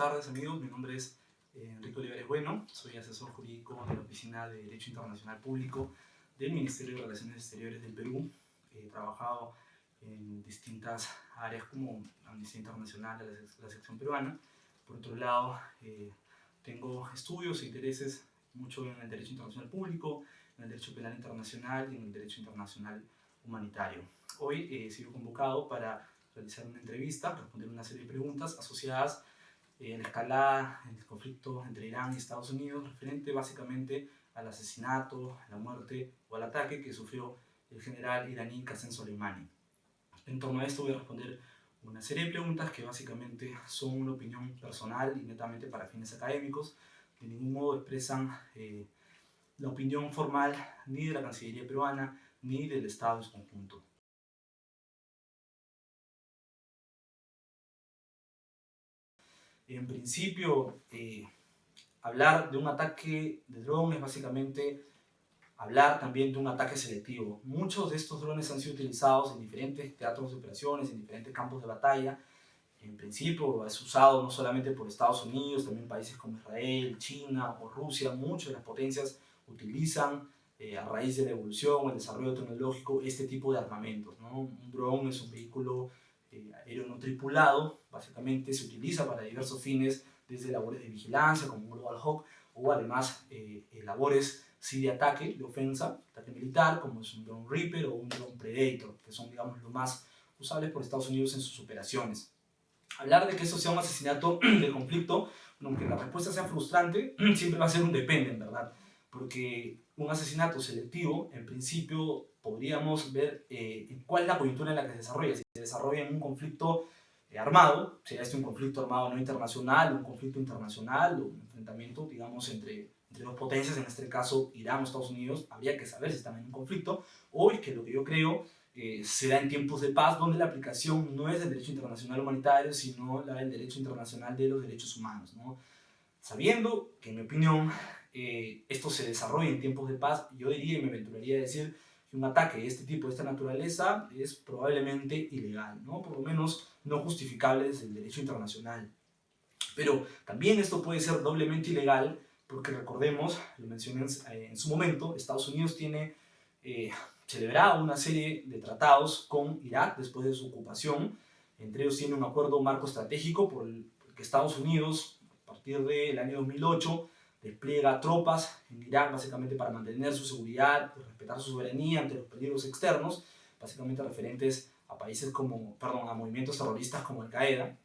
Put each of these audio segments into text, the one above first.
tardes amigos, mi nombre es Enrique Olivares Bueno, soy asesor jurídico de la Oficina de Derecho Internacional Público del Ministerio de Relaciones Exteriores del Perú. He trabajado en distintas áreas como Amnistía Internacional, la sección peruana. Por otro lado, tengo estudios e intereses mucho en el Derecho Internacional Público, en el Derecho Penal Internacional y en el Derecho Internacional Humanitario. Hoy he sido convocado para realizar una entrevista, responder una serie de preguntas asociadas a la escalada en el conflicto entre Irán y Estados Unidos, referente básicamente al asesinato, a la muerte o al ataque que sufrió el general iraní Qasem Soleimani. En torno a esto voy a responder una serie de preguntas que básicamente son una opinión personal y netamente para fines académicos. De ningún modo expresan la opinión formal ni de la Cancillería peruana ni del Estado en su conjunto. En principio, hablar de un ataque de dron es básicamente hablar también de un ataque selectivo. Muchos de estos drones han sido utilizados en diferentes teatros de operaciones, en diferentes campos de batalla. En principio es usado no solamente por Estados Unidos, también países como Israel, China o Rusia. Muchas de las potencias utilizan a raíz de la evolución o el desarrollo tecnológico este tipo de armamentos, ¿no? Un dron es un vehículo aéreo no tripulado, básicamente se utiliza para diversos fines, desde labores de vigilancia como un Global Hawk o además labores sí de ataque, de ofensa, ataque militar, como es un Drone Reaper o un Drone Predator, que son, digamos, los más usables por Estados Unidos en sus operaciones. Hablar de que eso sea un asesinato de conflicto, aunque la respuesta sea frustrante, siempre va a ser un depende, en verdad, porque un asesinato selectivo, en principio, podríamos ver cuál es la coyuntura en la que se desarrolla. Si se desarrolla en un conflicto armado, sea este un conflicto armado no internacional, un conflicto internacional o un enfrentamiento, digamos, entre dos potencias, en este caso Irán o Estados Unidos, habría que saber si están en un conflicto, o es que lo que yo creo se da en tiempos de paz, donde la aplicación no es del derecho internacional humanitario, sino la del derecho internacional de los derechos humanos, ¿no? Sabiendo que, en mi opinión, esto se desarrolla en tiempos de paz, yo diría y me aventuraría a decir que un ataque de este tipo, de esta naturaleza, es probablemente ilegal, ¿no? Por lo menos no justificable desde el derecho internacional. Pero también esto puede ser doblemente ilegal, porque recordemos, lo mencioné en su momento, Estados Unidos tiene celebrado una serie de tratados con Irak después de su ocupación. Entre ellos tiene un acuerdo marco estratégico por el que Estados Unidos, a partir del año 2008, despliega tropas en Irak básicamente para mantener su seguridad, respetar su soberanía ante los peligros externos, básicamente referentes a países como, perdón, a movimientos terroristas como Al-Qaeda.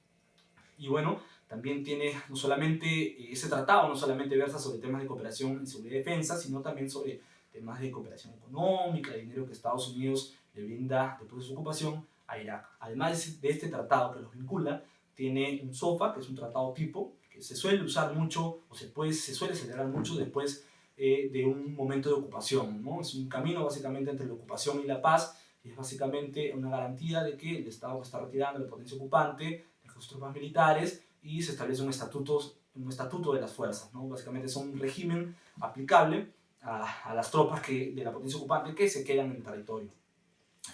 Y bueno, también tiene no solamente ese tratado, no solamente versa sobre temas de cooperación en seguridad y defensa, sino también sobre temas de cooperación económica, dinero que Estados Unidos le brinda después de su ocupación a Irak. Además de este tratado que los vincula, tiene un SOFA, que es un tratado tipo, que se suele usar mucho, o se suele celebrar mucho después de un momento de ocupación, ¿no? Es un camino básicamente entre la ocupación y la paz, y es básicamente una garantía de que el Estado que está retirando la potencia ocupante, sus tropas militares, y se establece un estatuto de las fuerzas, ¿no? Básicamente son un régimen aplicable a las tropas de la potencia ocupante que se quedan en el territorio.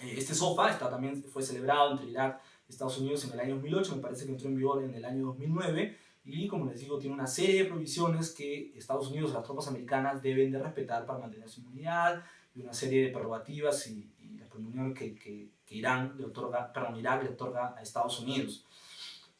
Este SOFA también fue celebrado entre Irak y Estados Unidos en el año 2008, me parece que entró en vigor en el año 2009, y como les digo, tiene una serie de provisiones que Estados Unidos y las tropas americanas deben de respetar para mantener su inmunidad, y una serie de prerrogativas y las premoniciones que Irak le otorga a Estados Unidos.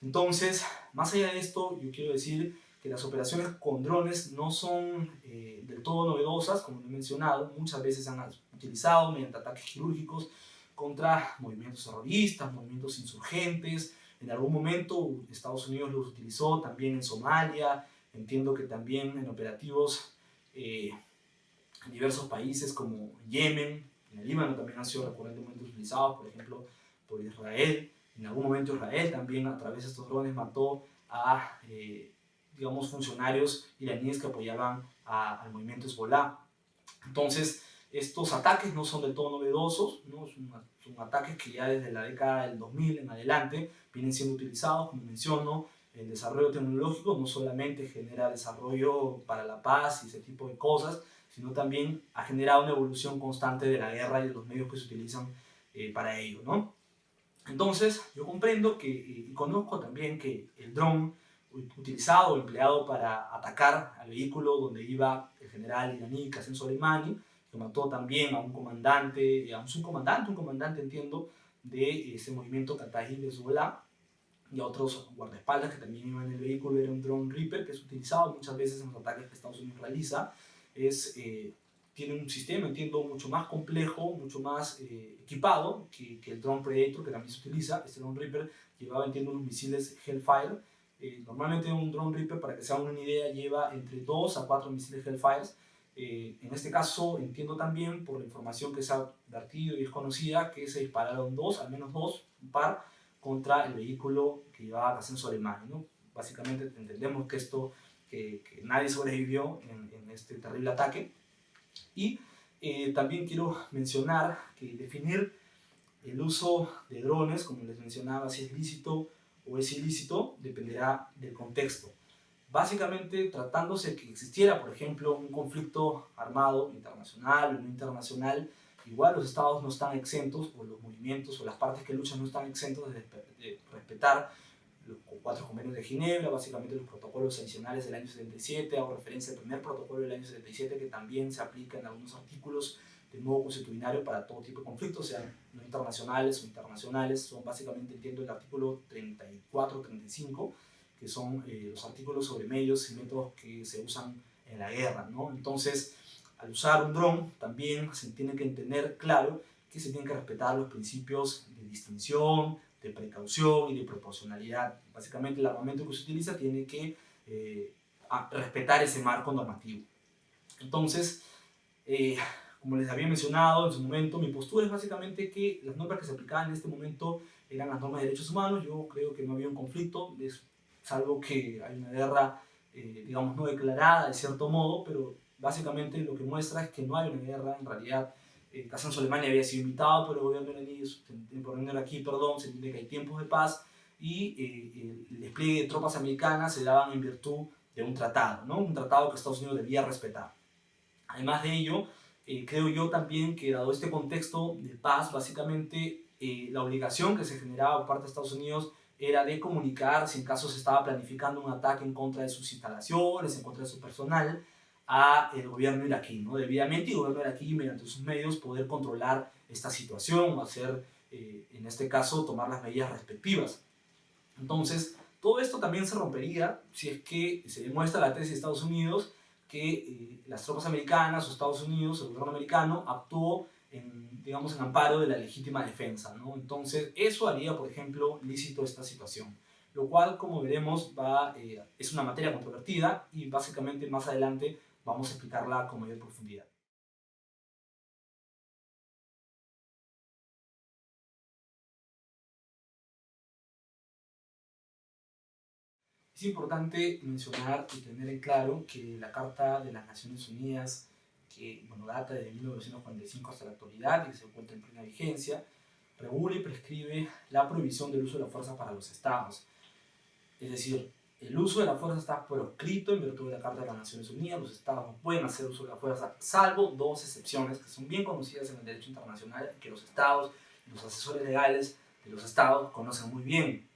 Entonces, más allá de esto, yo quiero decir que las operaciones con drones no son del todo novedosas, como he mencionado. Muchas veces se han utilizado mediante ataques quirúrgicos contra movimientos terroristas, movimientos insurgentes. En algún momento Estados Unidos los utilizó también en Somalia. Entiendo que también en operativos en diversos países como Yemen, en el Líbano también han sido recurrentemente utilizados, por ejemplo, por Israel. En algún momento Israel también a través de estos drones mató a, digamos, funcionarios iraníes que apoyaban al movimiento Hezbollah. Entonces, estos ataques no son del todo novedosos, ¿no? Son ataques que ya desde la década del 2000 en adelante vienen siendo utilizados, como menciono. El desarrollo tecnológico no solamente genera desarrollo para la paz y ese tipo de cosas, sino también ha generado una evolución constante de la guerra y de los medios que se utilizan para ello, ¿no? Entonces, yo comprendo y conozco también que el dron utilizado o empleado para atacar al vehículo donde iba el general iraní Qasem Soleimani, que mató también a un comandante, a un subcomandante, un comandante entiendo, de ese movimiento Kataib de Hezbollah, y a otros guardaespaldas que también iban en el vehículo. Era un drone Reaper que es utilizado muchas veces en los ataques que Estados Unidos realiza. Tiene un sistema, entiendo, mucho más complejo, mucho más equipado que el drone Predator, que también se utiliza. Este drone Reaper llevaba, entiendo, unos misiles Hellfire. Normalmente un drone Reaper, para que se hagan una idea, lleva entre 2 a 4 misiles Hellfire. En este caso, entiendo también, por la información que se ha vertido y es conocida, que se dispararon al menos dos, un par, contra el vehículo que llevaba Qasem Soleimani, ¿no? Básicamente entendemos que nadie sobrevivió en este terrible ataque. Y también quiero mencionar que definir el uso de drones, como les mencionaba, si es lícito o es ilícito, dependerá del contexto. Básicamente, tratándose de que existiera, por ejemplo, un conflicto armado internacional o no internacional, igual los estados no están exentos, o los movimientos o las partes que luchan no están exentos de respetar los 4 convenios de Ginebra, básicamente los protocolos adicionales del año 77, hago referencia al primer protocolo del año 77, que también se aplica en algunos artículos del nuevo constitucionario para todo tipo de conflictos, sean no internacionales o internacionales. Son básicamente, entiendo, el artículo 34-35, que son los artículos sobre medios y métodos que se usan en la guerra, ¿no? Entonces, al usar un dron, también se tiene que entender claro que se tienen que respetar los principios de distinción, de precaución y de proporcionalidad. Básicamente, el armamento que se utiliza tiene que respetar ese marco normativo. Entonces, como les había mencionado en su momento, mi postura es básicamente que las normas que se aplicaban en este momento eran las normas de derechos humanos. Yo creo que no había un conflicto, salvo que hay una guerra, digamos, no declarada de cierto modo, pero básicamente lo que muestra es que no hay una guerra. En realidad, Qasem Soleimani había sido invitado por el gobierno iraní, por venir aquí, perdón, se entiende que hay tiempos de paz, y el despliegue de tropas americanas se daban en virtud de un tratado, ¿no? Un tratado que Estados Unidos debía respetar. Además de ello, creo yo también que, dado este contexto de paz, básicamente la obligación que se generaba por parte de Estados Unidos era de comunicar si en caso se estaba planificando un ataque en contra de sus instalaciones, en contra de su personal, a el gobierno iraquí, ¿no? Debidamente, y el gobierno iraquí, mediante sus medios, poder controlar esta situación o hacer, en este caso, tomar las medidas respectivas. Entonces, todo esto también se rompería si es que se demuestra la tesis de Estados Unidos que las tropas americanas o Estados Unidos, el gobierno americano, actuó digamos, en amparo de la legítima defensa, ¿no? Entonces, eso haría, por ejemplo, lícito esta situación, lo cual, como veremos, es una materia controvertida y básicamente más adelante vamos a explicarla con mayor profundidad. Es importante mencionar y tener en claro que la Carta de las Naciones Unidas, que bueno, data de 1945 hasta la actualidad y se encuentra en plena vigencia, regula y prescribe la prohibición del uso de la fuerza para los estados. Es decir, el uso de la fuerza está proscrito en virtud de la Carta de las Naciones Unidas. Los estados no pueden hacer uso de la fuerza, salvo dos excepciones que son bien conocidas en el derecho internacional, que los estados y los asesores legales de los estados conocen muy bien.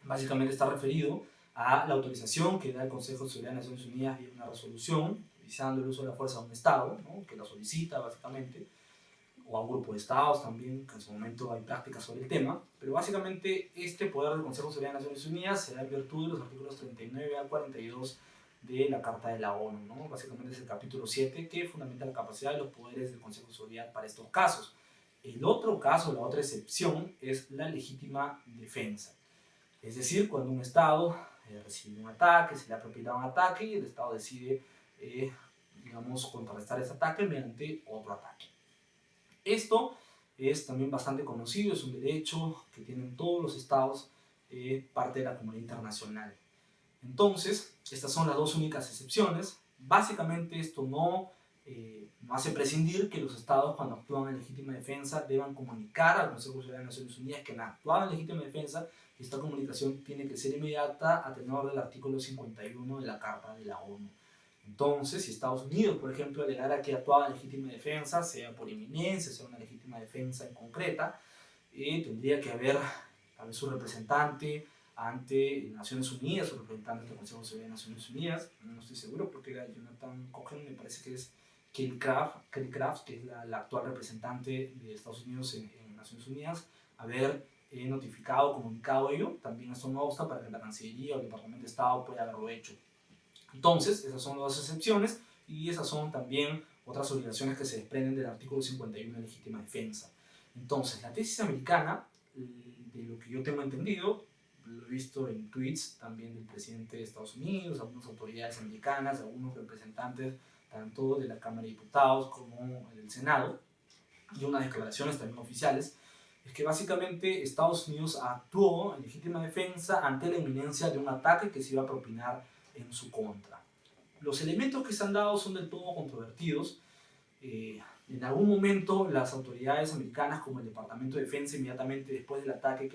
Básicamente está referido a la autorización que da el Consejo de Seguridad de Naciones Unidas vía una resolución autorizando el uso de la fuerza a un Estado, ¿no? Que la solicita básicamente, o a un grupo de Estados también, que en su momento hay prácticas sobre el tema, pero básicamente este poder del Consejo de Seguridad de Naciones Unidas se da en virtud de los artículos 39 al 42 de la Carta de la ONU, ¿no? Básicamente es el capítulo 7 que fundamenta la capacidad de los poderes del Consejo de Seguridad para estos casos. El otro caso, la otra excepción, es la legítima defensa. Es decir, cuando un Estado recibe un ataque, se le ha propinado un ataque y el Estado decide, digamos, contrarrestar ese ataque mediante otro ataque. Esto es también bastante conocido, es un derecho que tienen todos los Estados, parte de la comunidad internacional. Entonces, estas son las dos únicas excepciones. Básicamente esto no hace prescindir que los Estados, cuando actúan en legítima defensa, deban comunicar al Consejo de Seguridad de Naciones Unidas que han actuado en legítima defensa, y esta comunicación tiene que ser inmediata a tenor del artículo 51 de la Carta de la ONU. Entonces, si Estados Unidos, por ejemplo, alegara que actuaba en legítima defensa, sea por inminencia, sea una legítima defensa en concreta, tendría que haber tal vez su representante ante Naciones Unidas o representantes del Consejo de Seguridad de Naciones Unidas, no estoy seguro porque era Jonathan Cohen, me parece que es Kelly Craft, que es la actual representante de Estados Unidos en Naciones Unidas, haber notificado, comunicado ello. También esto no obsta para que la Cancillería o el Departamento de Estado pueda haberlo hecho. Entonces, esas son las dos excepciones y esas son también otras obligaciones que se desprenden del artículo 51 de legítima defensa. Entonces, la tesis americana, de lo que yo tengo entendido, lo he visto en tweets también del presidente de Estados Unidos, algunas autoridades americanas, algunos representantes tanto de la Cámara de Diputados como del Senado, y unas declaraciones también oficiales, es que básicamente Estados Unidos actuó en legítima defensa ante la inminencia de un ataque que se iba a propinar en su contra. Los elementos que se han dado son del todo controvertidos. En algún momento las autoridades americanas, como el Departamento de Defensa, inmediatamente después del ataque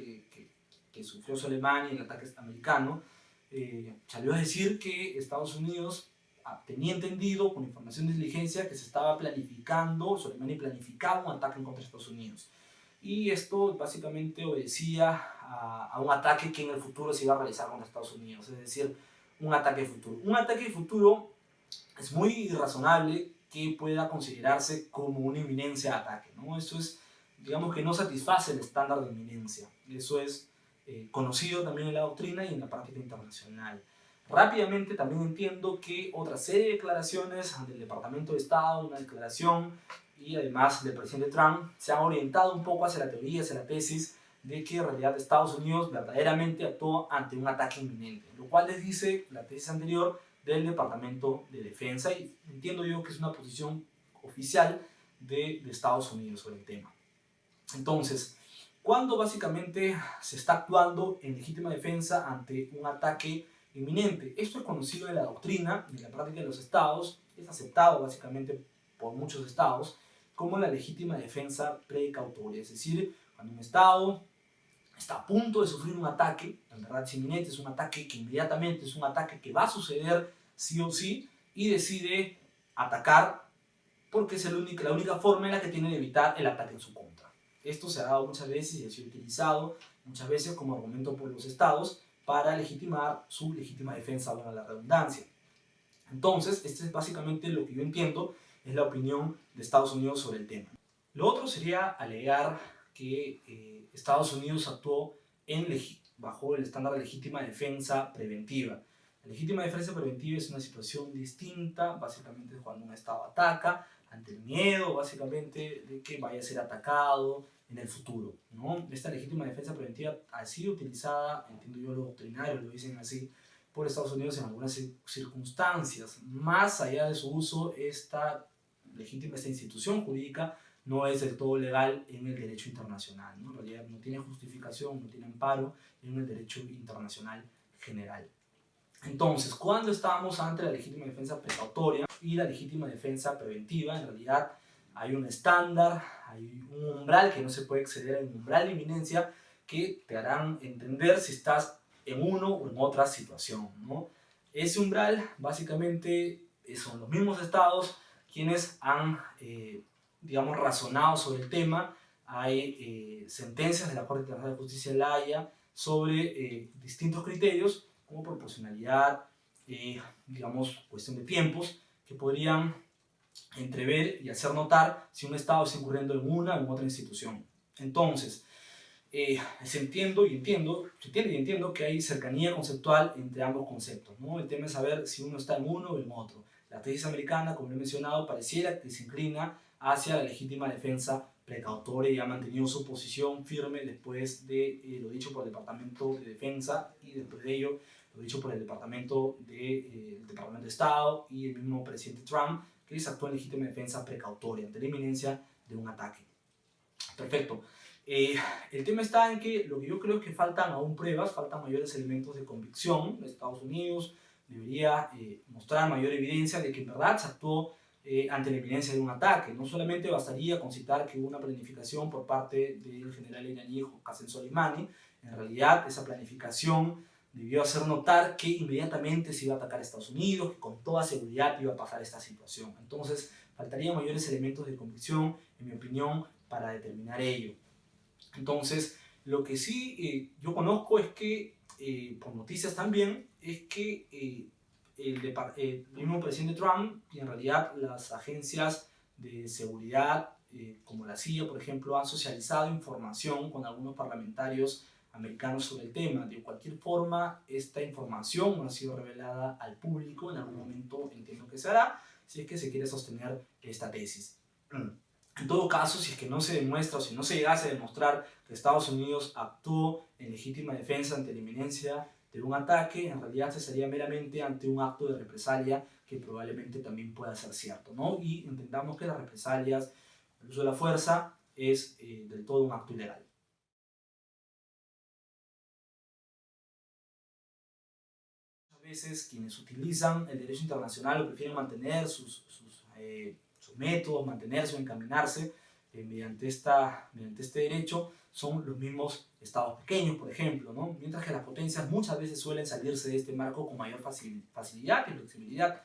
que sufrió Soleimani, el ataque americano, salió a decir que Estados Unidos tenía entendido, con información de inteligencia, que se estaba planificando, Soleimani planificaba un ataque contra Estados Unidos. Y esto básicamente obedecía a un ataque que en el futuro se iba a realizar contra Estados Unidos, es decir, un ataque futuro. Un ataque futuro es muy irrazonable que pueda considerarse como una inminencia de ataque, ¿no? Eso es, digamos que no satisface el estándar de inminencia. Eso es conocido también en la doctrina y en la práctica internacional. Rápidamente también entiendo que otra serie de declaraciones del Departamento de Estado, una declaración y además del presidente Trump, se han orientado un poco hacia la teoría, hacia la tesis de que en realidad Estados Unidos verdaderamente actuó ante un ataque inminente, lo cual les dice la tesis anterior del Departamento de Defensa, y entiendo yo que es una posición oficial de Estados Unidos sobre el tema. Entonces, ¿cuándo básicamente se está actuando en legítima defensa ante un ataque inminente? Esto es conocido en la doctrina y en la práctica de los estados, es aceptado básicamente por muchos estados como la legítima defensa precautoria, es decir, cuando un estado está a punto de sufrir un ataque, en verdad es inminente, es un ataque que inmediatamente es un ataque que va a suceder sí o sí, y decide atacar porque es la única forma en la que tiene de evitar el ataque en su contra. Esto se ha dado muchas veces y ha sido utilizado muchas veces como argumento por los estados para legitimar su legítima defensa, valga la redundancia. Entonces, este es básicamente lo que yo entiendo es la opinión de Estados Unidos sobre el tema. Lo otro sería alegar que Estados Unidos actuó bajo el estándar de legítima defensa preventiva. La legítima defensa preventiva es una situación distinta, básicamente cuando un Estado ataca ante el miedo, básicamente, de que vaya a ser atacado en el futuro, ¿no? Esta legítima defensa preventiva ha sido utilizada, entiendo yo, los doctrinarios lo dicen así, por Estados Unidos en algunas circunstancias. Más allá de su uso, esta institución jurídica no es del todo legal en el derecho internacional, ¿no? En realidad no tiene justificación, no tiene amparo en el derecho internacional general. Entonces, cuando estamos ante la legítima defensa precautoria y la legítima defensa preventiva, en realidad hay un estándar, hay un umbral que no se puede exceder, hay un umbral de inminencia que te harán entender si estás en uno o en otra situación, ¿no? Ese umbral básicamente son los mismos estados quienes han digamos, razonado sobre el tema. Hay sentencias de la Corte Internacional de Justicia de la Haya sobre distintos criterios como proporcionalidad, digamos, cuestión de tiempos, que podrían entrever y hacer notar si un Estado está incurriendo en una o en otra institución. Entonces, se entiende y entiendo que hay cercanía conceptual entre ambos conceptos, ¿no? El tema es saber si uno está en uno o en otro. La tesis americana, como lo he mencionado, pareciera que se inclina hacia la legítima defensa precautoria y ha mantenido su posición firme después de lo dicho por el Departamento de Defensa y después de ello lo dicho por el Departamento de Estado y el mismo presidente Trump, que les actuó en legítima defensa precautoria ante la inminencia de un ataque. Perfecto. El tema está en que lo que yo creo es que faltan aún pruebas, faltan mayores elementos de convicción. Estados Unidos debería mostrar mayor evidencia de que en verdad se actuó ante la inminencia de un ataque. No solamente bastaría con citar que hubo una planificación por parte del general iraní Qasem Soleimani, en realidad esa planificación debió hacer notar que inmediatamente se iba a atacar a Estados Unidos, que con toda seguridad iba a pasar esta situación. Entonces, faltarían mayores elementos de convicción, en mi opinión, para determinar ello. Entonces, lo que sí yo conozco es que por noticias también, es que el mismo presidente Trump y en realidad las agencias de seguridad, como la CIA, por ejemplo, han socializado información con algunos parlamentarios americanos sobre el tema. De cualquier forma, esta información no ha sido revelada al público. En algún momento entiendo que se hará, si es que se quiere sostener esta tesis. En todo caso, si es que no se demuestra o si no se llegase a demostrar que Estados Unidos actuó en legítima defensa ante la inminencia de un ataque, en realidad se estaría meramente ante un acto de represalia que probablemente también pueda ser cierto, ¿no? Y entendamos que las represalias, el uso de la fuerza, es del todo un acto ilegal. Muchas veces quienes utilizan el derecho internacional o prefieren mantener sus métodos, mantenerse o encaminarse mediante este derecho, son los mismos estados pequeños, por ejemplo, ¿no? Mientras que las potencias muchas veces suelen salirse de este marco con mayor facilidad y flexibilidad.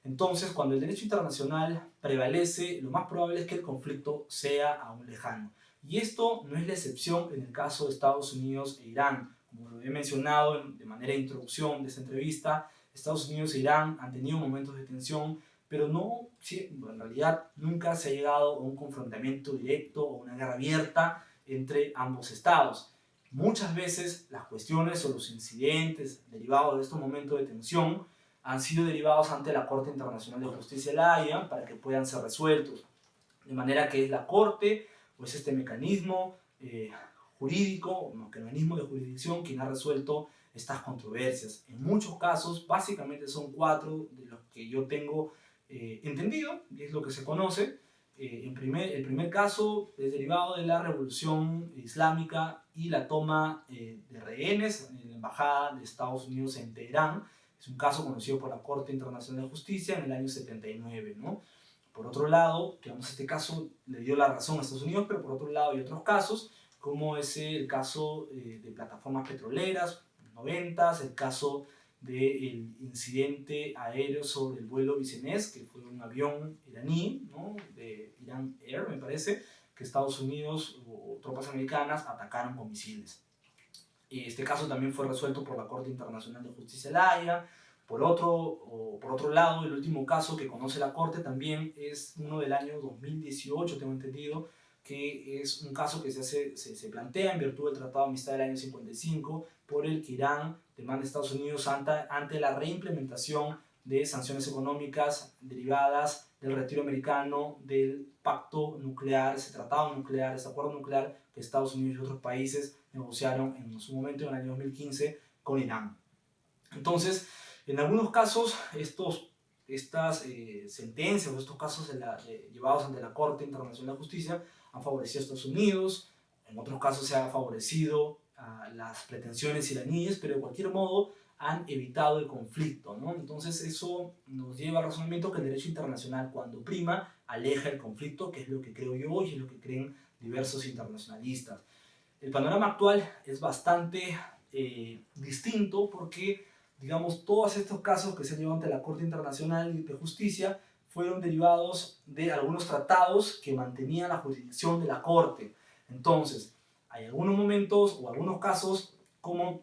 Entonces, cuando el derecho internacional prevalece, lo más probable es que el conflicto sea aún lejano. Y esto no es la excepción en el caso de Estados Unidos e Irán. Como lo he mencionado de manera de introducción de esta entrevista, Estados Unidos e Irán han tenido momentos de tensión, pero en realidad nunca se ha llegado a un confrontamiento directo o una guerra abierta entre ambos estados. Muchas veces las cuestiones o los incidentes derivados de estos momentos de tensión han sido derivados ante la Corte Internacional de Justicia, la Haya, para que puedan ser resueltos. De manera que es la Corte, o es este mecanismo jurídico, mecanismo de jurisdicción, quien ha resuelto estas controversias. En muchos casos, básicamente son 4 de los que yo tengo entendido, y es lo que se conoce. El primer caso es derivado de la Revolución Islámica y la toma de rehenes en la Embajada de Estados Unidos en Teherán. Es un caso conocido por la Corte Internacional de Justicia en el año 79, ¿no? Por otro lado, digamos, este caso le dio la razón a Estados Unidos, pero por otro lado hay otros casos, como es el caso de plataformas petroleras, en los 90, el caso del incidente aéreo sobre el vuelo Business, que fue un avión iraní, ¿no? De Iran Air, me parece, que Estados Unidos o tropas americanas atacaron con misiles. Este caso también fue resuelto por la Corte Internacional de Justicia, la Haya. Por otro lado, el último caso que conoce la Corte también es uno del año 2018, tengo entendido, que es un caso que se plantea en virtud del Tratado de Amistad del año 55, por el que Irán demanda a Estados Unidos ante la reimplementación de sanciones económicas derivadas del retiro americano del pacto nuclear, ese tratado nuclear, ese acuerdo nuclear que Estados Unidos y otros países negociaron en su momento, en el año 2015, con Irán. Entonces, en algunos casos, estas sentencias o estos casos llevados ante la Corte Internacional de Justicia han favorecido a Estados Unidos, en otros casos se ha favorecido a las pretensiones iraníes, pero de cualquier modo han evitado el conflicto, ¿no? Entonces eso nos lleva al razonamiento que el derecho internacional, cuando prima, aleja el conflicto, que es lo que creo yo y es lo que creen diversos internacionalistas. El panorama actual es bastante distinto porque, digamos, todos estos casos que se han llevado ante la Corte Internacional de Justicia fueron derivados de algunos tratados que mantenían la jurisdicción de la Corte. Entonces, hay algunos momentos o algunos casos como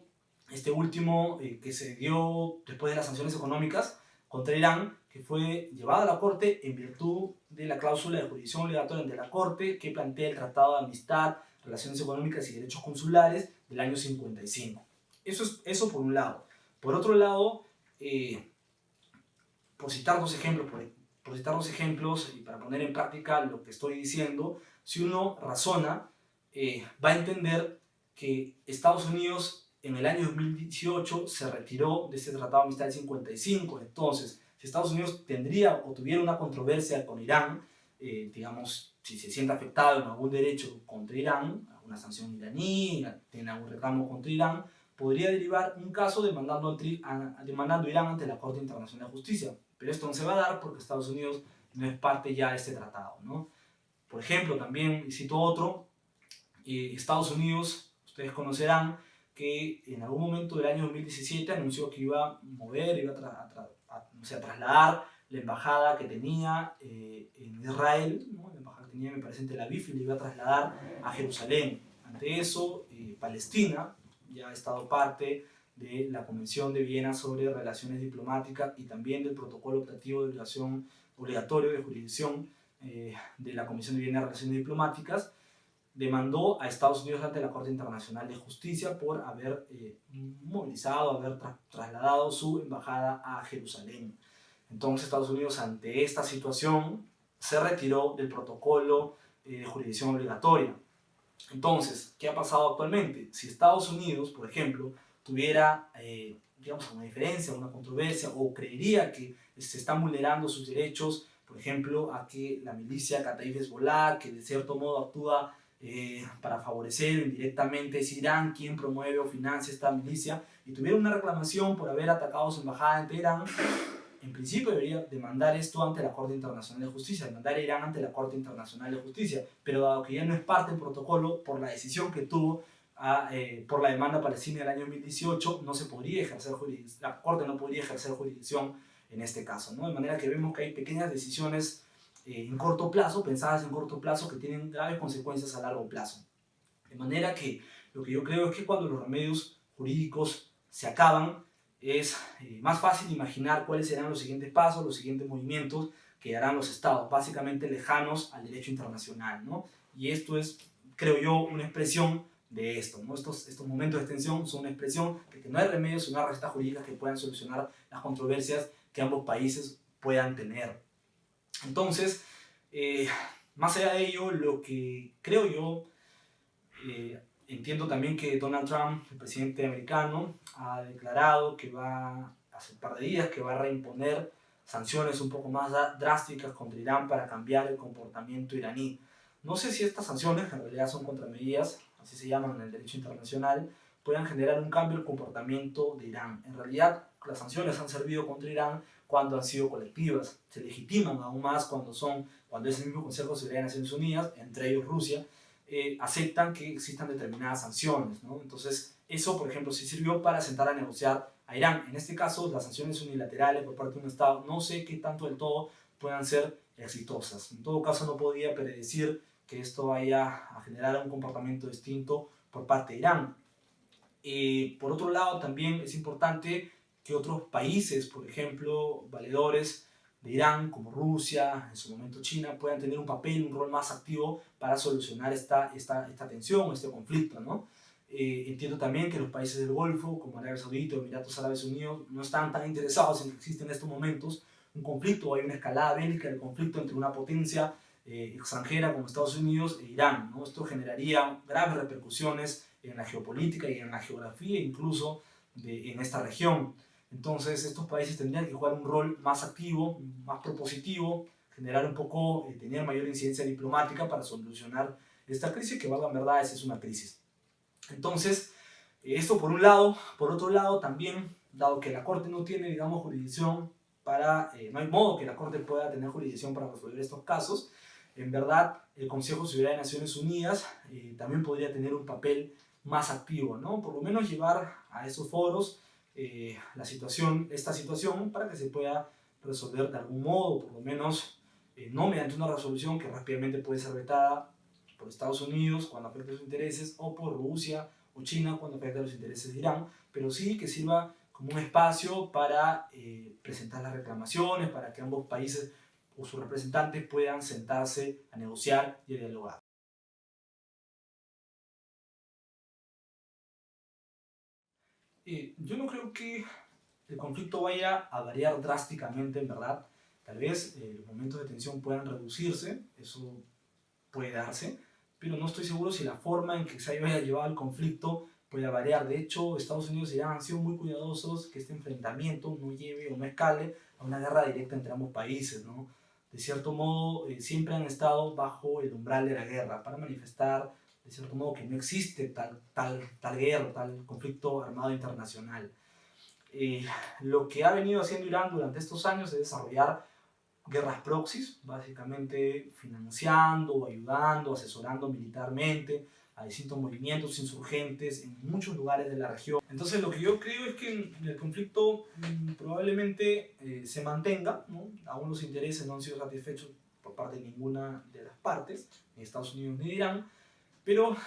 este último que se dio después de las sanciones económicas contra Irán, que fue llevado a la Corte en virtud de la cláusula de jurisdicción obligatoria ante la Corte que plantea el Tratado de Amistad, Relaciones Económicas y Derechos Consulares del año 55. Eso por un lado. Por otro lado, por citar dos ejemplos y para poner en práctica lo que estoy diciendo, si uno razona, va a entender que Estados Unidos en el año 2018 se retiró de este Tratado de Amistad del 55. Entonces, si Estados Unidos tendría o tuviera una controversia con Irán, digamos, si se siente afectado en algún derecho contra Irán, alguna sanción iraní, tiene algún reclamo contra Irán, podría derivar un caso demandando a Irán ante la Corte Internacional de Justicia. Pero esto no se va a dar porque Estados Unidos no es parte ya de este tratado, ¿no? Por ejemplo, también, y cito otro, Estados Unidos, ustedes conocerán que en algún momento del año 2017 anunció que iba a mover, iba a trasladar la embajada que tenía en Israel, ¿no? La embajada que tenía, me parece, en Tel Aviv, y la iba a trasladar a Jerusalén. Ante eso, Palestina ya ha estado parte de la Convención de Viena sobre Relaciones Diplomáticas y también del Protocolo Optativo de Obligación Obligatorio de Jurisdicción de la Comisión de Viena de Relaciones Diplomáticas, demandó a Estados Unidos ante la Corte Internacional de Justicia por haber movilizado, haber trasladado su embajada a Jerusalén. Entonces Estados Unidos, ante esta situación, se retiró del protocolo de jurisdicción obligatoria. Entonces, ¿qué ha pasado actualmente? Si Estados Unidos, por ejemplo, tuviera digamos, una diferencia, una controversia, o creería que se están vulnerando sus derechos, por ejemplo, a que la milicia Kataib Hezbollah, que de cierto modo actúa para favorecer indirectamente, es Irán quien promueve o financia esta milicia, y tuviera una reclamación por haber atacado su embajada en Teherán, en principio debería demandar esto ante la Corte Internacional de Justicia, demandar a Irán ante la Corte Internacional de Justicia, pero dado que ya no es parte del protocolo, por la decisión que tuvo por la demanda palestina del año 2018, no se podría ejercer la Corte no podría ejercer jurisdicción en este caso, ¿no? De manera que vemos que hay pequeñas decisiones en corto plazo, pensadas en corto plazo, que tienen graves consecuencias a largo plazo. De manera que lo que yo creo es que cuando los remedios jurídicos se acaban, es más fácil imaginar cuáles serán los siguientes pasos, los siguientes movimientos que harán los estados, básicamente lejanos al derecho internacional, ¿no? Y esto es, creo yo, una expresión de esto, ¿no? Estos momentos de tensión son una expresión de que no hay remedios, sino recetas jurídicas que puedan solucionar las controversias que ambos países puedan tener. Entonces, más allá de ello, lo que creo yo, entiendo también que Donald Trump, el presidente americano, ha declarado que va, hace un par de días, que va a reimponer sanciones un poco más drásticas contra Irán para cambiar el comportamiento iraní. No sé si estas sanciones, que en realidad son contramedidas, así se llaman en el derecho internacional, puedan generar un cambio en el comportamiento de Irán. En realidad, las sanciones han servido contra Irán cuando han sido colectivas, se legitiman aún más cuando es el mismo Consejo de Seguridad de Naciones Unidas, entre ellos Rusia, aceptan que existan determinadas sanciones, ¿no? Entonces, eso, por ejemplo, sí sirvió para sentar a negociar a Irán. En este caso, las sanciones unilaterales por parte de un Estado, no sé qué tanto del todo puedan ser exitosas. En todo caso, no podría predecir que esto vaya a generar un comportamiento distinto por parte de Irán. Por otro lado, también es importante que otros países, por ejemplo, valedores de Irán, como Rusia, en su momento China, puedan tener un papel, un rol más activo para solucionar esta tensión, este conflicto, ¿no? Entiendo también que los países del Golfo, como Arabia Saudita o Emiratos Árabes Unidos, no están tan interesados en que exista en estos momentos un conflicto, o hay una escalada bélica del conflicto entre una potencia extranjera como Estados Unidos e Irán, ¿no? Esto generaría graves repercusiones en la geopolítica y en la geografía incluso en esta región. Entonces estos países tendrían que jugar un rol más activo, más propositivo, generar un poco, tener mayor incidencia diplomática para solucionar esta crisis, que valga en verdad, esa es una crisis. Entonces, esto por un lado. Por otro lado, también, dado que la Corte no tiene, digamos, jurisdicción no hay modo que la Corte pueda tener jurisdicción para resolver estos casos, en verdad, el Consejo de Seguridad de Naciones Unidas también podría tener un papel más activo, ¿no? Por lo menos llevar a esos foros esta situación para que se pueda resolver de algún modo, por lo menos no mediante una resolución que rápidamente puede ser vetada por Estados Unidos cuando afecte sus intereses, o por Rusia o China cuando afecte los intereses de Irán, pero sí que sirva como un espacio para presentar las reclamaciones, para que ambos países o sus representantes puedan sentarse a negociar y a dialogar. Yo no creo que el conflicto vaya a variar drásticamente, en verdad. Tal vez los momentos de tensión puedan reducirse, eso puede darse, pero no estoy seguro si la forma en que se haya llevado el conflicto puede variar. De hecho, Estados Unidos y Irán han sido muy cuidadosos que este enfrentamiento no lleve o no escale a una guerra directa entre ambos países, ¿no? De cierto modo, siempre han estado bajo el umbral de la guerra para manifestar, de cierto modo, que no existe tal guerra, tal conflicto armado internacional. Lo que ha venido haciendo Irán durante estos años es desarrollar guerras proxies, básicamente financiando, ayudando, asesorando militarmente a distintos movimientos insurgentes en muchos lugares de la región. Entonces lo que yo creo es que el conflicto probablemente se mantenga, ¿no? Aún los intereses no han sido satisfechos por parte de ninguna de las partes, ni Estados Unidos ni Irán, Pero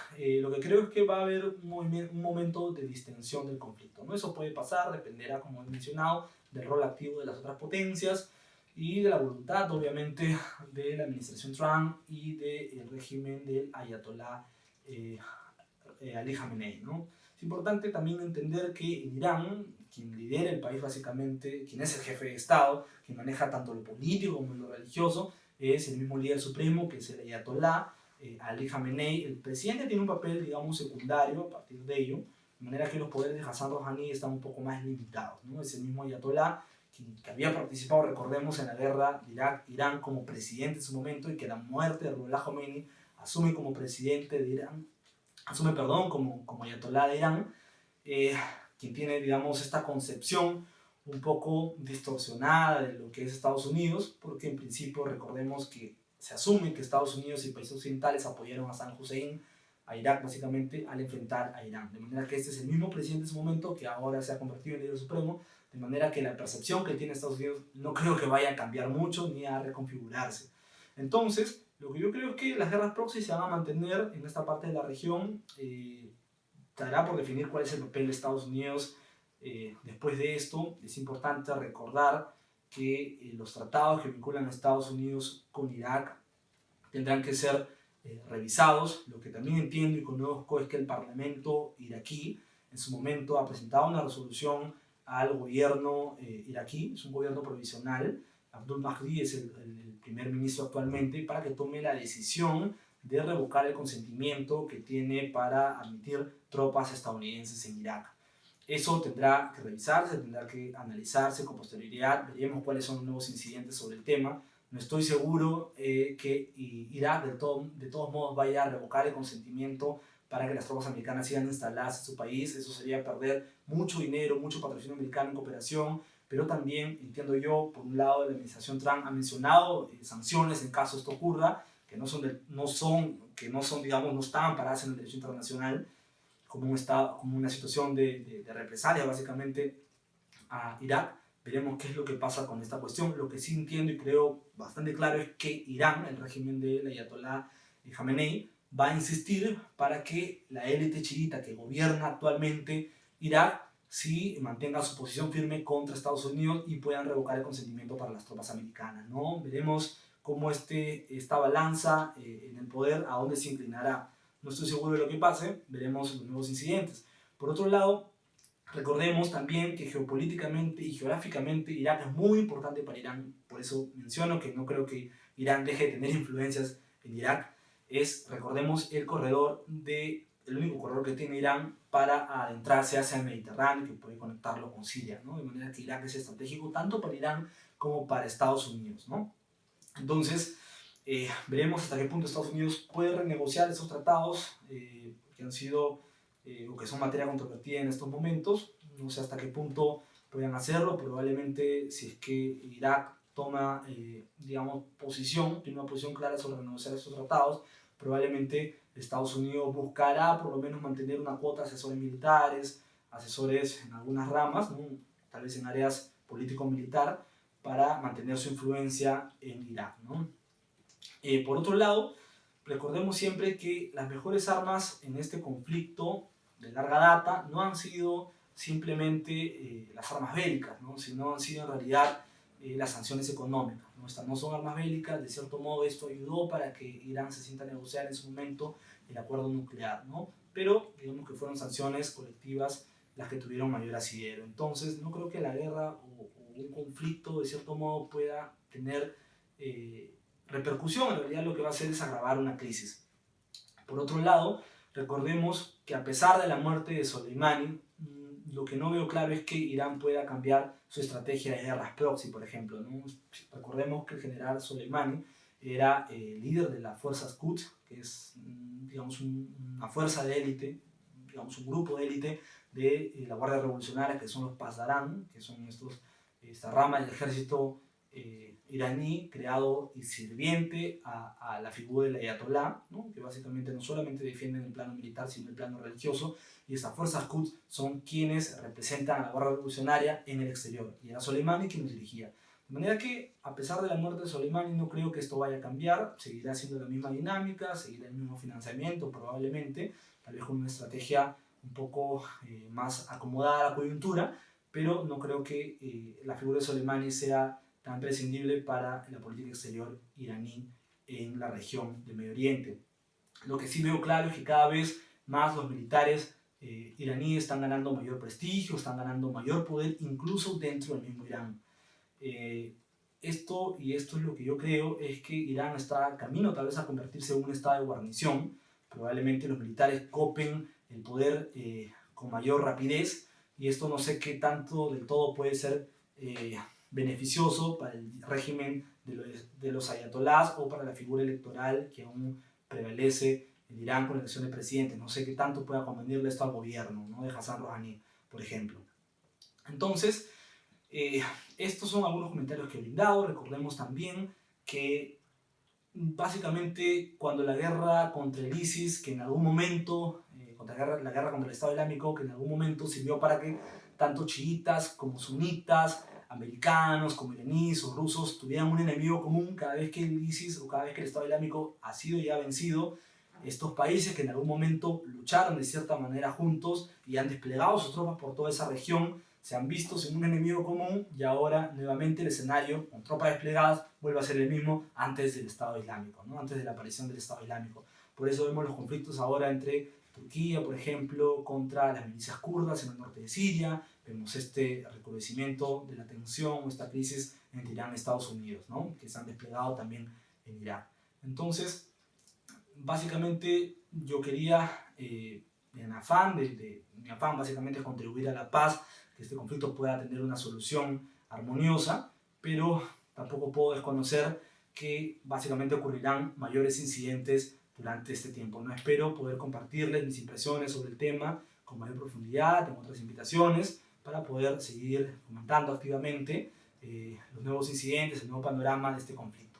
lo que creo es que va a haber un momento de distensión del conflicto, ¿no? Eso puede pasar, dependerá, como he mencionado, del rol activo de las otras potencias y de la voluntad, obviamente, de la administración Trump y del régimen del ayatolá Ali Khamenei, ¿no? Es importante también entender que en Irán, quien lidera el país básicamente, quien es el jefe de Estado, quien maneja tanto lo político como lo religioso, es el mismo líder supremo, que es el ayatolá Ali Khamenei. El presidente tiene un papel, digamos, secundario a partir de ello, de manera que los poderes de Hassan Rouhani están un poco más limitados, ¿no? Es el mismo ayatolá que había participado, recordemos, en la guerra de Irak-Irán como presidente en su momento, y que la muerte de Ruhollah Khomeini asume como presidente de Irán, asume, perdón, como ayatolá de Irán, quien tiene, digamos, esta concepción un poco distorsionada de lo que es Estados Unidos, porque en principio recordemos que se asume que Estados Unidos y países occidentales apoyaron a Saddam Hussein, a Irak básicamente, al enfrentar a Irán. De manera que este es el mismo presidente en su momento, que ahora se ha convertido en líder supremo, de manera que la percepción que tiene Estados Unidos no creo que vaya a cambiar mucho ni a reconfigurarse. Entonces, lo que yo creo es que las guerras proxy se van a mantener en esta parte de la región. Estará por definir cuál es el papel de Estados Unidos después de esto. Es importante recordar que los tratados que vinculan a Estados Unidos con Irak tendrán que ser revisados. Lo que también entiendo y conozco es que el Parlamento iraquí en su momento ha presentado una resolución al gobierno iraquí, es un gobierno provisional. Abdul Mahdi es el primer ministro actualmente, para que tome la decisión de revocar el consentimiento que tiene para admitir tropas estadounidenses en Irak. Eso tendrá que revisarse, tendrá que analizarse con posterioridad, veremos cuáles son los nuevos incidentes sobre el tema. No estoy seguro que Irak de todos modos vaya a revocar el consentimiento para que las tropas americanas sigan instaladas en su país. Eso sería perder mucho dinero, mucho patrocinio americano en cooperación, pero también, entiendo yo, por un lado, la administración Trump ha mencionado sanciones en caso esto ocurra, que no son, digamos, no están amparadas en el derecho internacional, como una situación de represalia básicamente a Irak. Veremos qué es lo que pasa con esta cuestión. Lo que sí entiendo y creo bastante claro es que Irán, el régimen del ayatolá Khamenei, va a insistir para que la élite chiita que gobierna actualmente Irak sí mantenga su posición firme contra Estados Unidos y puedan revocar el consentimiento para las tropas americanas, ¿no? Veremos cómo esta balanza en el poder, a dónde se inclinará. No estoy seguro de lo que pase, veremos los nuevos incidentes. Por otro lado, recordemos también que geopolíticamente y geográficamente Irak es muy importante para Irán, por eso menciono que no creo que Irán deje de tener influencias en Irak. Recordemos, el único corredor que tiene Irán para adentrarse hacia el Mediterráneo, que puede conectarlo con Siria, ¿no? De manera que Irak es estratégico tanto para Irán como para Estados Unidos, ¿no? Entonces, veremos hasta qué punto Estados Unidos puede renegociar esos tratados que han sido o que son materia controvertida en estos momentos. No sé hasta qué punto puedan hacerlo. Probablemente, si es que Irak toma, digamos, tiene una posición clara sobre renegociar estos tratados, probablemente Estados Unidos buscará por lo menos mantener una cuota de asesores militares, asesores en algunas ramas, ¿no? Tal vez en áreas político-militar, para mantener su influencia en Irak, ¿no? Por otro lado, recordemos siempre que las mejores armas en este conflicto de larga data no han sido simplemente las armas bélicas, ¿no? Sino han sido en realidad las sanciones económicas, ¿no? Estas no son armas bélicas. De cierto modo esto ayudó para que Irán se sienta a negociar en su momento el acuerdo nuclear, ¿no? Pero digamos que fueron sanciones colectivas las que tuvieron mayor asidero. Entonces no creo que la guerra o un conflicto de cierto modo pueda tener repercusión. En realidad lo que va a hacer es agravar una crisis. Por otro lado, recordemos que a pesar de la muerte de Soleimani, lo que no veo claro es que Irán pueda cambiar su estrategia de guerras proxy, por ejemplo, ¿no? Recordemos que el general Soleimani era líder de las fuerzas Quds, que es, digamos, una fuerza de élite, digamos, un grupo de élite de la Guardia Revolucionaria, que son los Pasdaran, que son esta rama del ejército iraní, creado y sirviente a la figura del ayatolá, ¿no? Que básicamente no solamente defienden el plano militar, sino el plano religioso, y estas fuerzas Quds son quienes representan a la Guardia Revolucionaria en el exterior, y era Soleimani quien los dirigía. De manera que, a pesar de la muerte de Soleimani, no creo que esto vaya a cambiar, seguirá siendo la misma dinámica, seguirá el mismo financiamiento probablemente, tal vez con una estrategia un poco más acomodada a la coyuntura, pero no creo que la figura de Soleimani sea tan prescindible para la política exterior iraní en la región del Medio Oriente. Lo que sí veo claro es que cada vez más los militares iraníes están ganando mayor prestigio, están ganando mayor poder, incluso dentro del mismo Irán. Esto es lo que yo creo, es que Irán está camino tal vez a convertirse en un estado de guarnición. Probablemente los militares copen el poder con mayor rapidez, y esto no sé qué tanto del todo puede ser beneficioso para el régimen de los ayatolás o para la figura electoral que aún prevalece en Irán con la elección de presidente. No sé qué tanto pueda convenirle esto al gobierno, ¿no?, de Hassan Rouhani, por ejemplo. Entonces, estos son algunos comentarios que he brindado. Recordemos también que básicamente cuando la guerra contra el ISIS, que en algún momento, la guerra contra el Estado Islámico, que en algún momento sirvió para que tanto chiitas como sunitas, americanos como iraníes o rusos tuvieran un enemigo común, cada vez que el ISIS o cada vez que el Estado Islámico ha sido ya vencido, estos países que en algún momento lucharon de cierta manera juntos y han desplegado sus tropas por toda esa región, se han visto sin un enemigo común, y ahora nuevamente el escenario con tropas desplegadas vuelve a ser el mismo antes del Estado Islámico, ¿no?, antes de la aparición del Estado Islámico. Por eso vemos los conflictos ahora entre Turquía, por ejemplo, contra las milicias kurdas en el norte de Siria. Vemos este recrudecimiento de la tensión, esta crisis entre Irán y Estados Unidos, ¿no?, que se han desplegado también en Irak. Entonces, básicamente yo quería, mi afán básicamente es contribuir a la paz, que este conflicto pueda tener una solución armoniosa, pero tampoco puedo desconocer que básicamente ocurrirán mayores incidentes durante este tiempo. No espero poder compartirles mis impresiones sobre el tema con mayor profundidad en otras invitaciones para poder seguir comentando activamente los nuevos incidentes, el nuevo panorama de este conflicto.